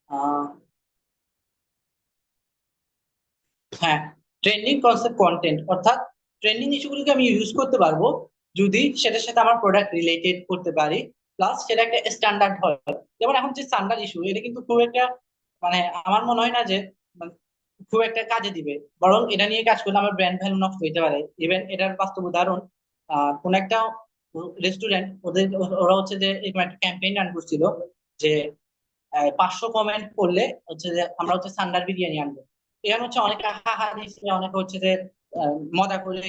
আহ হ্যাঁ, trending concept content অর্থাৎ trending ইস্যুগুলোকে আমি ইউজ করতে পারবো যদি সেটার সাথে আমার প্রোডাক্ট রিলেটেড করতে পারি, প্লাস সেটা একটা স্ট্যান্ডার্ড হয়। যেমন এখন যে স্ট্যান্ডার্ড ইস্যু, এটা কিন্তু খুব একটা মানে আমার মনে হয় না যে মানে খুব একটা কাজে দিবে। বরং এটা নিয়ে কাজ করলে আমার ব্র্যান্ড ভ্যালু নষ্ট হইতে পারে। ইভেন এটার বাস্তব উদাহরণ, কোন একটা রেস্টুরেন্ট, ওরা হচ্ছে যে এরকম একটা ক্যাম্পেইন রান করছিল যে 500 কমেন্ট করলে হচ্ছে যে আমরা হচ্ছে সান্ডার বিরিয়ানি আনবো। এখানে হচ্ছে অনেকে হাহা দিচ্ছে, অনেকে হচ্ছে যে মজা করে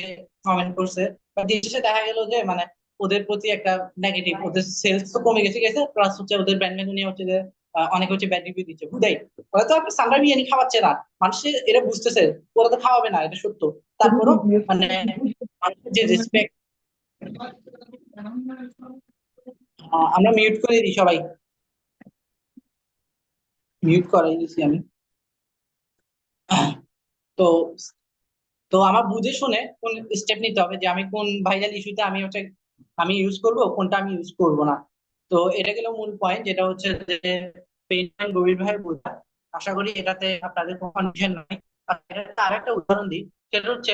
কমেন্ট করছে। বা দিন শেষে দেখা গেল যে মানে ওদের প্রতি একটা নেগেটিভ, ওদের সেলস তো কমে গেছে গেছে, প্লাস হচ্ছে ওদের ব্র্যান্ড ভ্যালু নিয়ে হচ্ছে যে অনেকে হচ্ছে ব্যাড রিভিউ দিচ্ছে বুঝাই। ওরা তো একটা সান্ডার বিরিয়ানি খাওয়াচ্ছে না, মানুষের এটা বুঝতেছে ওরা তো খাওয়াবে না, এটা সত্য। তারপরও মানে মানুষের যে রেসপেক্ট, আমরা মিউট করে দিই সবাই, মিউট করাই দিচ্ছি আমি। তো তো আমার বুঝে শুনে কোন স্টেপ নিতে হবে যে আমি কোন ভাইরাল ইস্যুতে আমি ইউজ করব, কোনটা আমি ইউজ করব না। তো এটা গেল মূল পয়েন্ট, যেটা হচ্ছে যে পেইন পয়েন্ট গভীরভাবে বোঝা। আশা করি এটাতে আপনাদের কোনো কনফিউশন নাই। আর এটাতে আরেকটা উদাহরণ দিই, সেটা হচ্ছে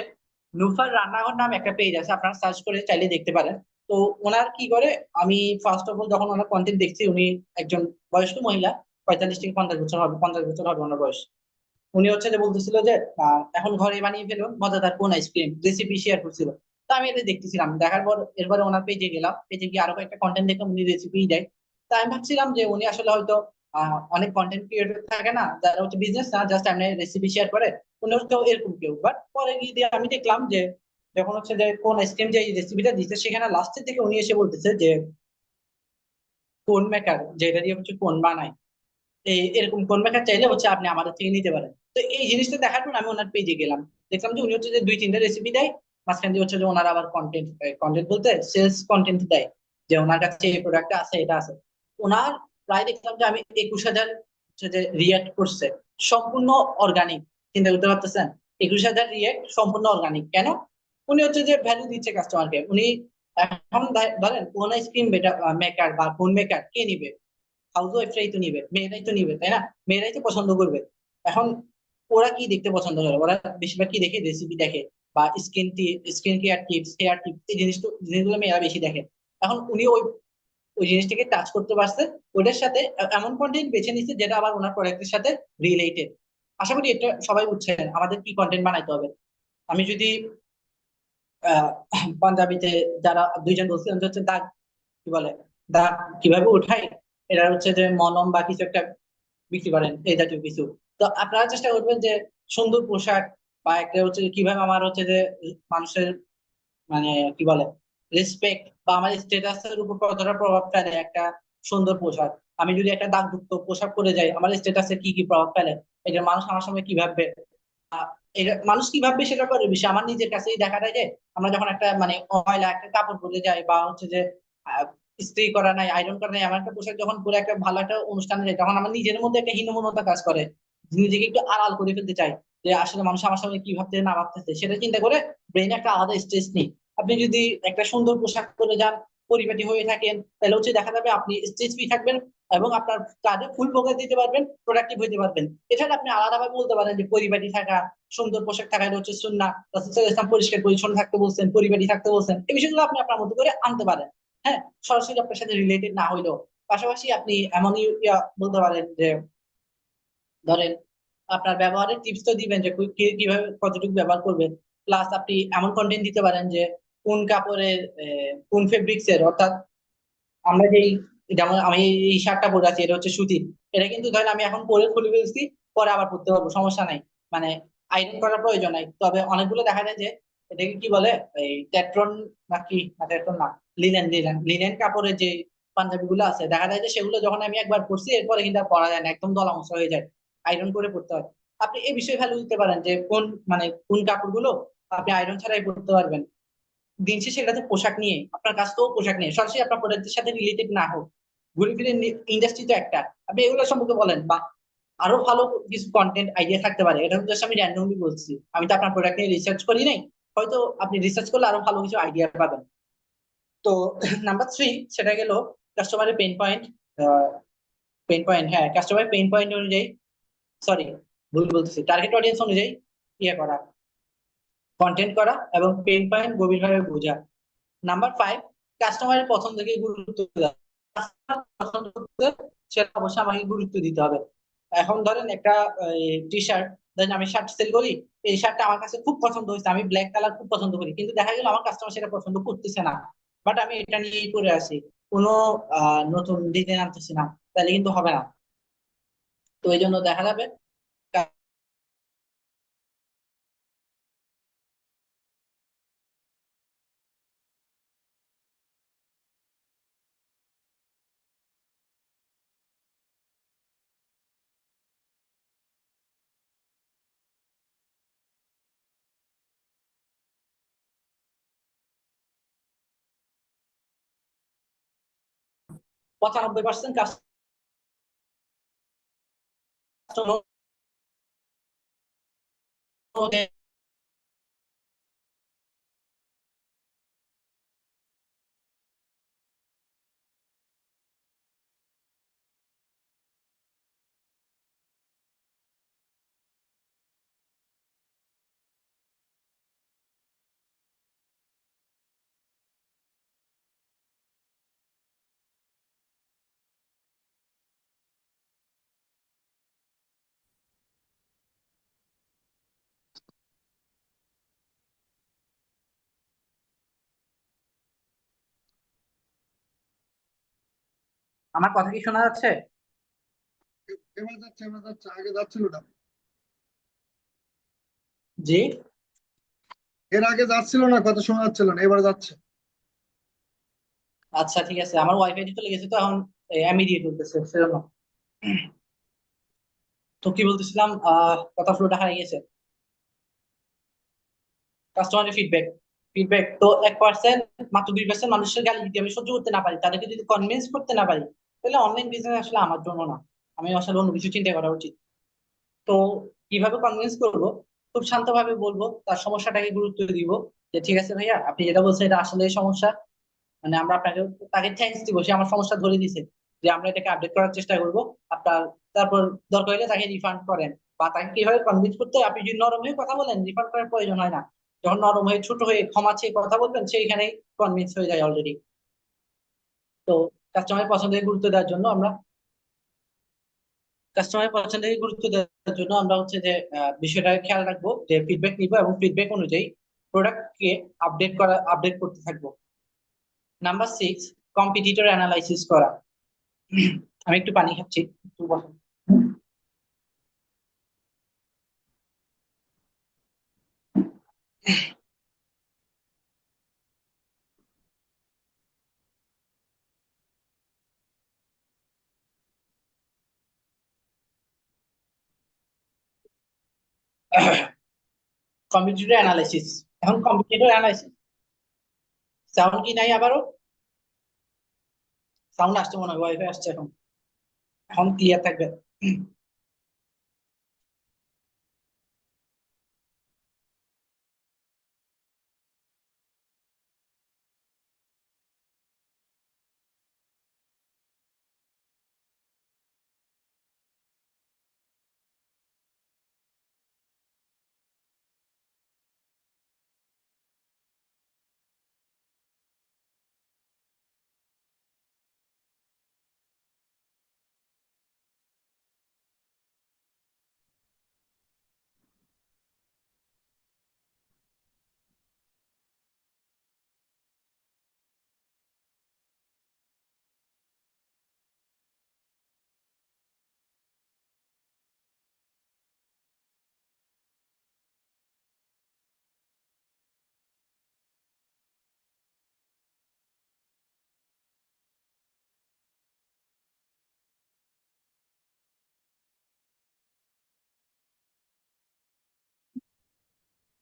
নুফার রান্নাঘর নাম একটা পেজ আছে, আপনারা সার্চ করে চাইলে দেখতে পারেন। তো ওনার কি করে, আমি ফার্স্ট অফ অল যখন ওনার কন্টেন্ট দেখছি, উনি একজন বয়স্ক মহিলা, 45 থেকে 50 বছর হবে, 50 বছর হবে ওনার বয়স। উনি হচ্ছে যে বলতেছিল যে এখন ঘরে বানিয়ে ফেলুন মজাদার কোন আইসক্রিম, রেসিপি শেয়ার করছিল। তো আমি এটা দেখতেছিলাম, দেখার পর এরপরে ওনার পেজে গেলাম, পেজে গিয়ে আরো একটা কন্টেন্ট দেখলাম, উনি রেসিপি দেয়। তো আমি ভাবছিলাম যে উনি আসলে হয়তো অনেক কন্টেন্ট ক্রিয়েটর থাকে না যারা হচ্ছে বিজনেস না, জাস্ট এমনি রেসিপি শেয়ার করে, উনি হচ্ছে এরকম কেউ। বাট পরে গিয়ে দিয়ে আমি দেখলাম যে যখন হচ্ছে যে কোন আইসক্রিম যে রেসিপিটা দিচ্ছে, সেখানে লাস্টের দিকে উনি এসে বলতেছে যে কোন মেকার, যেটা দিয়ে হচ্ছে কোন বানায়, এই এরকম কোন মেকার চাইলে হচ্ছে আপনি আমাদের থেকে নিতে পারেন। তো এই জিনিসটা দেখার পর আমি ওনার পেজে গেলাম, দেখলাম যে উনি হচ্ছে যে 2-3টা রেসিপি দেয়, মাঝখান দিয়ে হচ্ছে যে ওনার আবার কন্টেন্ট, কন্টেন্ট বলতে সেলস কন্টেন্ট দেয়, যে ওনার কাছে এই প্রোডাক্ট আছে, এটা আছে। ওনার প্রায় দেখলাম যে আমি 21,000 হচ্ছে যে রিয়াক্ট করছে, সম্পূর্ণ অর্গানিক। চিন্তা করতে পারতেছেন, 21,000 রিয়াক্ট সম্পূর্ণ অর্গানিক। কেন? উনি হচ্ছে যে ভ্যালু দিচ্ছে কাস্টমারকে। উনি এখন ধরেন কোন আইসক্রিম মেকার বা কোন মেকার কে নিবে, হাউস ওয়াইফরাই তো নিবে, মেয়েরাই তো নিবে, তাই না? মেয়েরাই তো পছন্দ করবে। এখন ওরা কি দেখতে পছন্দ করে, ওরা বেশিরভাগ কি দেখে, রেসিপি দেখে, বা skin care tips, hair tips, এই জিনিসগুলো মেয়েরা বেশি দেখে। এখন উনি ওই ওই জিনিসটাকে টাচ করতে পারছে, ওটার সাথে এমন কন্টেন্ট বেছে নিচ্ছে যেটা আবার ওনার প্রোডাক্টের সাথে রিলেটেড। আশা করি এটা সবাই বুঝছেন আমাদের কি কন্টেন্ট বানাইতে হবে। আমি যদি আহ পাঞ্জাবিতে যারা দুইজন বলছিলেন যে হচ্ছে দাগ কি বলে, দাগ কিভাবে উঠাই, এটা হচ্ছে যে মলম বা কিছু একটা বিক্রি করেন, এই জাতীয় কিছু। তো আপনারা চেষ্টা করবেন যে সুন্দর পোশাক, বা একটা হচ্ছে যে কিভাবে আমার হচ্ছে যে মানুষের মানে কি বলে রেসপেক্ট বা আমার স্ট্যাটাসের উপর কতটা প্রভাব ফেলে একটা সুন্দর পোশাক। আমি যদি একটা দাগযুক্ত পোশাক পরে যাই, আমার স্ট্যাটাসে কি কি প্রভাব ফেলে, এটা মানুষ আমার সামনে কি ভাববে, এটা মানুষ কি ভাববে সেটা করে বিষয় আমার নিজের কাছেই দেখা যায় যে আমরা যখন একটা মানে ময়লা একটা কাপড় পরে যাই, বা হচ্ছে যে আহ, ইস্ত্রি করা নাই, আয়রন করা নাই, আমার একটা পোশাক যখন পরে একটা ভালো একটা অনুষ্ঠানে যাই, তখন আমার নিজের মধ্যে একটা হীনমন্যতা কাজ করে, নিজেকে একটু আড়াল করে ফেলতে চাই, যে আসলে মানুষ আমার সামনে কি ভাবতে না ভাবতেছে সেটা চিন্তা করে ব্রেনে একটা আলাদা স্ট্রেস নেই। আপনি যদি একটা সুন্দর পোশাক পরে যান, পরিপাটি হয়ে থাকেন, তাহলে হচ্ছে দেখা যাবে আপনি স্ট্রেস ফ্রি থাকবেন, এবং আপনার কাজে ফুল ফোকাস দিতে পারবেন, প্রোডাক্টিভ হতে পারবেন। এছাড়া আপনি আলাদাভাবে বলতে পারেন যে পরিপাটি থাকা, সুন্দর পোশাক থাকা, এটা হচ্ছে সুন্নাহ। রাসূল সাল্লাল্লাহু আলাইহি ওয়াসাল্লাম পরিষ্কার পরিচ্ছন্ন থাকতে বলছেন, পরিপাটি থাকতে বলছেন, এই বিষয়গুলো আপনি আপনার মতো করে আনতে পারেন। হ্যাঁ, সরাসরি আপনার সাথে রিলেটেড না হইলেও পাশাপাশি আপনি এমনই বলতে পারেন যে ধরেন আপনার ব্যবহারের টিপস তো দিবেন যে কিভাবে কতটুকু ব্যবহার করবেন। প্লাস আপনি এমন কন্টেন্ট দিতে পারেন যে কোন কাপড়ের কোন ফেব্রিক্স এর, অর্থাৎ আমরা যেই, যেমন আমি এই শার্টটা পরে আছি, এটা হচ্ছে সুতির। এটা কিন্তু ধরেন আমি এখন পরে খুলে ফেলছি, পরে আবার পরতে পারবো, সমস্যা নাই। মানে আয়রন করার প্রয়োজন নাই। তবে অনেকগুলো দেখা যায় যে এটাকে কি বলে, এই টেট্রন নাকি না, টেট্রন না, লিনেন লিনেন লিনেন কাপড়ের যে পাঞ্জাবি গুলো আছে, দেখা যায় যে সেগুলো যখন আমি একবার পরছি, এরপরে কিন্তু আর পরা যায় না, একদম দলা মশলা হয়ে যায়, আয়রন করে পরতে হয়। আপনি এই বিষয়ে ভ্যালু দিতে পারেন যে কোন মানে কোন কাপড়গুলো আপনি আয়রন ছাড়াই পরতে পারবেন। দিন শেষে এটা তো পোশাক নিয়ে, আপনার কাজ তো পোশাক নিয়ে, সরাসরি আপনার প্রোডাক্টের সাথে রিলেটেড না হোক, ঘুরে ফিরে ইন্ডাস্ট্রি তো একটা। আপনি এগুলো সম্পর্কে বলেন, বা আরো ভালো কিছু কন্টেন্ট আইডিয়া থাকতে পারে, এটা জাস্ট আমি র্যান্ডমলি বলছি, আমি তো আপনার প্রোডাক্ট নিয়ে রিসার্চ করি নাই। হয়তো আপনি রিসার্চ করলে আরো ভালো কিছু আইডিয়া পাবেন। তো নাম্বার 3, সেটা গেল কাস্টমারের পেইন পয়েন্ট পেইন পয়েন্ট, হ্যাঁ, কাস্টমার পেইন পয়েন্ট অনুযায়ী, সরি ভুল বলতেছি, টার্গেট অডিয়েন্স অনুযায়ী ইয়ে করা, কন্টেন্ট করা এবং পেইন পয়েন্ট গভীরভাবে বোঝা। নাম্বার 5, কাস্টমারের পছন্দকে গুরুত্ব দেওয়া। Customer পছন্দ করতে, সেটা অবশ্যই আমাকে গুরুত্ব দিতে হবে। এখন ধরেন একটা টি শার্ট, ধরেন আমি শার্ট সেল করি, এই শার্টটা আমার কাছে খুব পছন্দ হয়েছে, আমি ব্ল্যাক কালার খুব পছন্দ করি, কিন্তু দেখা গেল আমার কাস্টমার সেটা পছন্দ করতেছে না, বাট আমি এটা নিয়েই পরে আছি, কোনো নতুন ডিজাইন আনতেছি না, তাহলে কিন্তু হবে না। তো এই জন্য দেখা যাবে ~95% কাস্টমার আমার কথা কি শোনা যাচ্ছে? এবার যাচ্ছে, এবার যাচ্ছে, আগে যাচ্ছিল না। জি। এর আগে যাচ্ছিল না, কথা শোনা যাচ্ছিল না, এবার যাচ্ছে। আচ্ছা ঠিক আছে, আমার ওয়াইফাই চলে গেছে, তো এখন আমি দিয়ে চলতেছে সেজন্য। তো কি বলতেছিলাম, কথা ফ্লোটা হারিয়ে গেছে। কাস্টমারের ফিডব্যাক, ফিডব্যাক তো 1%, মাত্র 2% মানুষের গালি যদি আমি সহ্য করতে না পারি, তাদেরকে যদি কনভিন্স করতে না পারি, তাহলে অনলাইন বিজনেস আসলে আমার জন্য না। আমি আসলে অন্য কিছু চিন্তা করা উচিত। তো কিভাবে কনভিন্স করব? খুব শান্তভাবে বলবো, তার সমস্যাটাকে গুরুত্ব দিব, যে ঠিক আছে ভাইয়া, আপনি যেটা বলছেন এটা আসলে সমস্যা, মানে আমরা আপনাকে, তাকে থ্যাঙ্কস দিব, সে আমার সমস্যা ধরে দিছে, যে আমরা এটাকে আপডেট করার চেষ্টা করব আপনার। তারপর দরকার হলে তাকে রিফান্ড করেন, বা তাকে কিভাবে কনভিন্স করতে হয়, আপনি যদি নরম হয়ে কথা বলেন রিফান্ড করার প্রয়োজন হয় না। যখন নরম হয়ে ছোট হয়ে ক্ষমা চেয়ে কথা বলবেন, সেইখানেই কনভিন্স হয়ে যায় অলরেডি। তো কাস্টমারের পছন্দকে গুরুত্ব দেওয়ার জন্য আমরা, কাস্টমারের পছন্দকে গুরুত্ব দেওয়ার জন্য আমরা হচ্ছে যে বিষয়টাকে খেয়াল রাখবো, যে ফিডব্যাক নিবো এবং ফিডব্যাক অনুযায়ী প্রোডাক্টকে আপডেট করতে থাকবো। নাম্বার 6, কম্পিটিটর অ্যানালাইসিস করা। আমি একটু পানি খাচ্ছি, একটু বসেন। কম্পিটিটর অ্যানালাইসিস, এখন কম্পিটিটর অ্যানালাইসিস, সাউন্ড কি নাই আবারও? সাউন্ড আসছে মনে হয়, ওয়াইফাই আসছে এখন, এখন ক্লিয়ার থাকবে।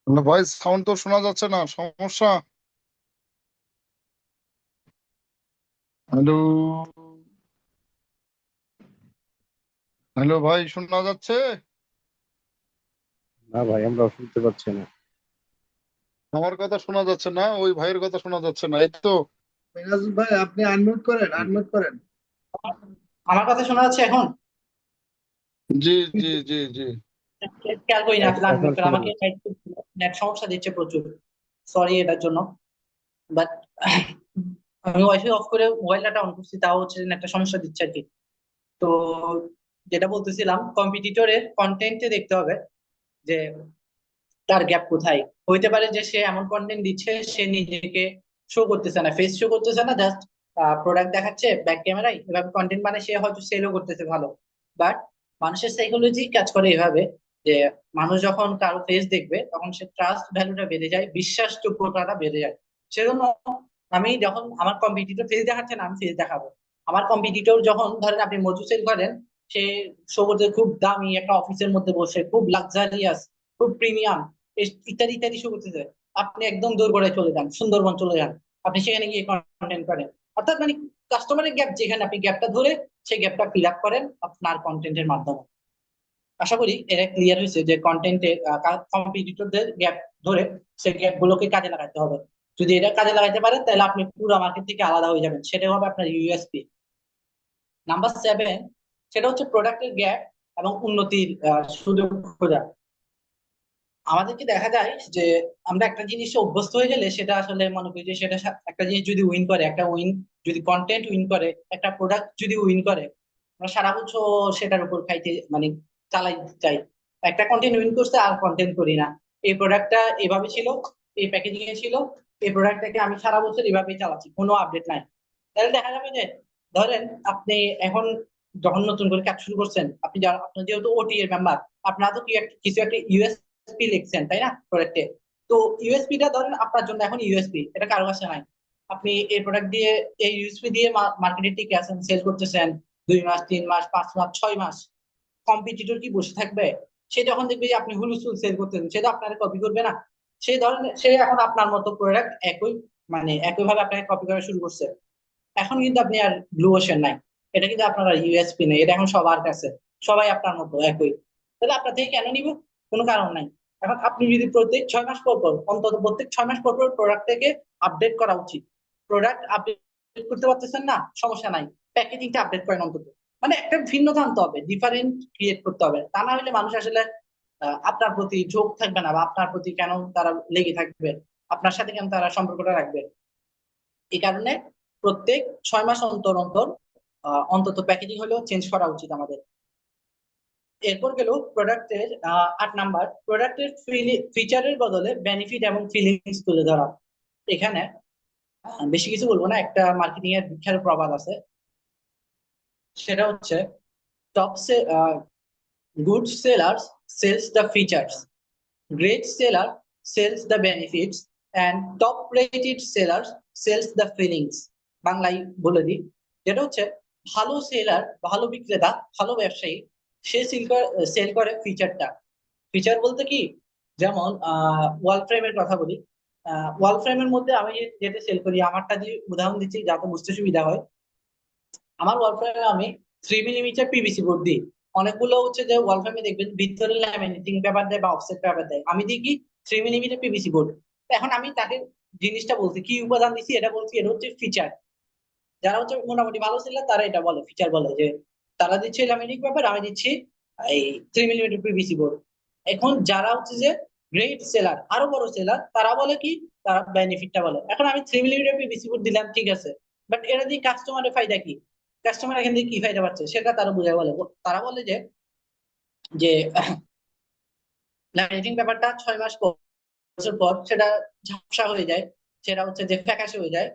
না ভাই, সাউন্ড তো শোনা যাচ্ছে না, সমস্যা। হ্যালো, হ্যালো ভাই, শোনা যাচ্ছে? না ভাই, আমরা শুনতে পাচ্ছি না। আমার কথা শোনা যাচ্ছে না, ওই ভাইয়ের কথা শোনা যাচ্ছে না, এই তো। মিরাজ ভাই, আপনি আনমিউট করেন, আনমিউট করেন। আমার কথা শোনা যাচ্ছে এখন? জি জি জি জি। খেয়াল করি না আসলে এখন আনমিউট করে, শোনা আমাকে যাচ্ছে। নেট সমস্যা দিচ্ছে প্রচুর। সরি এটার জন্য। বাট আমি ওয়াইফাই অফ করে মোবাইল ডাটা অন করছি, তাও হচ্ছে নেটটা সমস্যা দিচ্ছে আর কি। তো যেটা বলতেছিলাম, কম্পিটিটরের কন্টেন্টে দেখতে হবে যে তার গ্যাপ কোথায়। হইতে পারে যে সে এমন কন্টেন্ট দিচ্ছে, সে নিজেকে শো করতেছে না, ফেস শো করতেছে না, জাস্ট প্রোডাক্ট দেখাচ্ছে ব্যাক ক্যামেরায়, এভাবে কন্টেন্ট মানে সে হয়তো সেলও করতেছে ভালো। বাট মানুষের সাইকোলজি কাজ করে এভাবে যে মানুষ যখন কারো ফেস দেখবে তখন সে ট্রাস্ট ভ্যালুটা বেড়ে যায়, বিশ্বাসযোগ্যতাটা বেড়ে যায়। সেজন্য আমি যখন আমার কম্পিটিটর ফেস দেখাচ্ছে না, আমি ফেস দেখাবো। আমার কম্পিটিটর যখন ধরেন আপনি মজু সেল করেন, সে শো করতে খুব দামি একটা অফিসের মধ্যে বসে, খুব লাক্সারিয়াস, খুব প্রিমিয়াম, ইত্যাদি ইত্যাদি শো করতেছে, আপনি একদম দোরগোড়ায় চলে যান, সুন্দরবন চলে যান, আপনি সেখানে গিয়ে কন্টেন্ট করেন। অর্থাৎ মানে কাস্টমারের গ্যাপ যেখানে, আপনি গ্যাপটা ধরে সেই গ্যাপটা ফিল আপ করেন আপনার কন্টেন্টের মাধ্যমে। আশা করি এটা ক্লিয়ার হয়েছে যে কন্টেন্টে কম্পিটিটরদের গ্যাপ ধরে সেই গ্যাপ গুলোকে কাজে লাগাতে হবে। যদি এটা কাজে লাগাতে পারেন তাহলে আপনি পুরো মার্কেট থেকে আলাদা হয়ে যাবেন, সেটাই হবে আপনার ইউএসপি। নাম্বার 7, সেটা হচ্ছে প্রোডাক্টের গ্যাপ এবং উন্নতির সুযোগ খোঁজা। আমাদেরকে দেখা যায় যে আমরা একটা জিনিসে অভ্যস্ত হয়ে গেলে সেটা আসলে মনে করি যে সেটা একটা জিনিস যদি উইন করে, একটা উইন যদি কন্টেন্ট উইন করে, একটা প্রোডাক্ট যদি উইন করে, আমরা সারা বছর সেটার উপর খাইতে মানে চালাই চাই। একটা কন্টেন্ট উইন করছে আর কন্টেন্ট করি না, এই প্রোডাক্টটা এভাবে ছিল, এই প্যাকেজিং এ ছিল, এই প্রোডাক্টটাকে আমি সারা বছর এভাবেই চালাচ্ছি, কোনো আপডেট নাই। তাহলে দেখা যাবে যে ধরেন আপনি এখন যখন নতুন করে কাজ শুরু করছেন, আপনি আপনার যেহেতু ওটি এর মেম্বার, আপনারা তো কিছু একটা ইউএসপি লিখছেন তাই না প্রোডাক্টে। তো ইউএসপি টা ধরেন আপনার জন্য এখন ইউএসপি, এটা কারো কাছে নাই। আপনি এই প্রোডাক্ট দিয়ে, এই ইউএসপি দিয়ে মার্কেটে টিকে আছেন, সেল করতেছেন 2 মাস, 3 মাস, 5 মাস, 6 মাস। কম্পিটিটর কি বসে থাকবে? সে যখন দেখবে যে আপনি হুলুস্থুল সেল করতেছেন, সে তো আপনার কপি করবে না। সেই ধরনের সে এখন আপনার মতো প্রোডাক্ট একই মানে একইভাবে আপনাকে কপি করা শুরু করছে। এখন কিন্তু আপনি আর ব্লু ওশেন নাই, এটা কিন্তু আপনার আর ইউএসপি নেই, এটা এখন সবার কাছে, সবাই আপনার মতো একই। তাহলে আপনার থেকে কেন নিব? কোনো কারণ নাই। এখন আপনি যদি প্রত্যেক 6 মাস পর পর, অন্তত প্রত্যেক 6 মাস পর পর প্রোডাক্টটাকে আপডেট করা উচিত। প্রোডাক্ট আপডেট করতে পারতেছেন না, সমস্যা নাই, প্যাকেজিংটা আপডেট করেন অন্তত। মানে একটা ভিন্নতা আনতে হবে, ডিফারেন্ট ক্রিয়েট করতে হবে, তা না হলে মানুষ আসলে আপনার প্রতি ঝোঁক থাকবে না, বা আপনার প্রতি কেন তারা লেগে থাকবে, আপনার সাথে কেন তারা সম্পর্কটা রাখবে। এই কারণে প্রত্যেক 6 মাস অন্তর অন্তর অন্তত প্যাকেজিং হলেও চেঞ্জ করা উচিত আমাদের। এরপর গেল প্রোডাক্টের 8 নাম্বার, প্রোডাক্টের ফিচারের বদলে বেনিফিট এবং ফিলিংস তুলে ধরা। এখানে বেশি কিছু বলবো না, একটা মার্কেটিং এর বিখ্যাত প্রবাদ আছে, সেটা হচ্ছে top good sellers sells the features, great seller sells the benefits, and top rated seller sells the feelings. বাংলায় বলে দিই, যেটা হচ্ছে ভালো সেলার, ভালো বিক্রেতা, ভালো ব্যবসায়ী, সে সেল করে ফিচারটা। ফিচার বলতে কি, যেমন ওয়াল ফ্রেমের কথা বলি। ওয়াল ফ্রেমের মধ্যে আমি যেটা সেল করি, আমারটা দিয়ে উদাহরণ দিচ্ছি যাতে বুঝতে সুবিধা হয়। আমার ওয়াল ফ্রেমে আমি 3 মিলিমিটার পিভিসি বোর্ড দিই। অনেকগুলো হচ্ছে যে ওয়াল ফ্রেমে দেখবেন ভিতরে ল্যামিনেটিং পেপার দেয় বা অফসেট পেপার দেয়, আমি দিই কি 3 মিলিমিটার পিভিসি বোর্ড। এখন আমি তাকে জিনিসটা বলছি কি উপাদান দিচ্ছি, এটা বলছি এটা হচ্ছে ফিচার। যারা হচ্ছে মোটামুটি ভালো সেলার তারা এটা বলে ফিচার বলে, যে তারা দিচ্ছে ল্যামিনেটিং পেপার, আমি দিচ্ছি এই 3 মিলিমিটার পিভিসি বোর্ড। এখন যারা হচ্ছে যে গ্রেট সেলার, আরো বড় সেলার, তারা বলে কি, তারা বেনিফিটটা বলে। এখন আমি 3 মিলিমিটার পিভিসি বোর্ড দিলাম, ঠিক আছে, বাট এটা দিয়ে কাস্টমারের ফায়দা কি? কাস্টমার এখান থেকে কি ফায়দা পাচ্ছে সেটা তারা বুঝে বলে। তারা বলে যে যে ল্যামিনেটিং পেপারটা 6 মাস বছর পর সেটা ঝাপসা হয়ে যায়, সেটা হচ্ছে যে ফ্যাকাশে হয়ে যায়,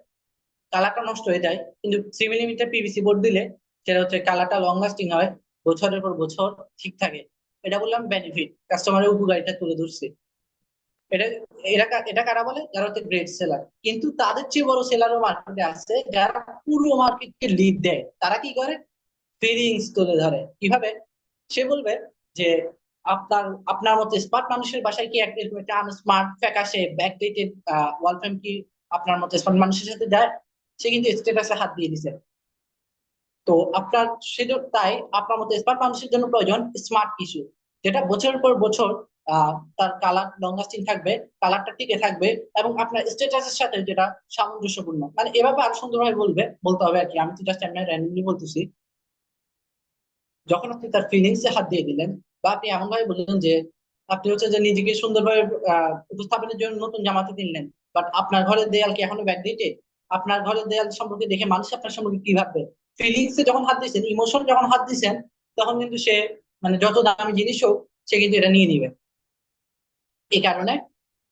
কালারটা নষ্ট হয়ে যায়। কিন্তু 3 মিলিমিটার পিভিসি বোর্ড দিলে সেটা হচ্ছে কালারটা লং লাস্টিং হয়, বছরের পর বছর ঠিক থাকে। এটা বললাম বেনিফিট, কাস্টমারের উপকারিতা তুলে ধরছি। এটা এটা কারা বলে? যারা হচ্ছে গ্রেট সেলার। কিন্তু তাদের চেয়ে বড় সেলারও মার্কেটে আছে, যারা পুরো মার্কেটকে লিড দেয়। তারা কি করে? ফিলিংস তুলে ধরে। কিভাবে? সে বলবে যে আপনার আপনার মতো স্মার্ট মানুষের বাসায় কি এরকম একটা আনস্মার্ট ফ্যাকাশে ব্যাকডেটেড ওয়াল ফ্রেম কি আপনার মতো স্মার্ট মানুষের সাথে যায়? সে কিন্তু স্ট্যাটাসে হাত দিয়ে দিছে। তো আপনার সেটা তাই আপনার মতো স্মার্ট মানুষের জন্য প্রয়োজন স্মার্ট কিছু, যেটা বছরের পর বছর তার কালার লং লাস্টিং থাকবে, কালারটা টিকে থাকবে, এবং আপনার স্ট্যাটাসের সাথে যেটা সামঞ্জস্যপূর্ণ। মানে এভাবে আরো সুন্দরভাবে বলতে হবে আর কি, আমি তো জাস্ট এমনি র্যান্ডমলি বলতেছি। যখন আপনি তার ফিলিংস এ হাত দিয়ে দিলেন, বা আপনি এমন ভাবে বললেন যে আপনি হচ্ছে যে নিজেকে সুন্দরভাবে উপস্থাপনের জন্য নতুন জামাতে কিনলেন, বাট আপনার ঘরের দেয়াল কি এখনো ব্যাকডেটেড? আপনার ঘরের দেয়াল সম্পর্কে দেখে মানুষ আপনার সম্পর্কে কি ভাববে? ফিলিংস এ যখন হাত দিয়েছেন, ইমোশন যখন হাত দিয়েছেন, তখন কিন্তু সে মানে যত দামি জিনিস হোক সে কিন্তু এটা নিয়ে নিবে। এই কারণে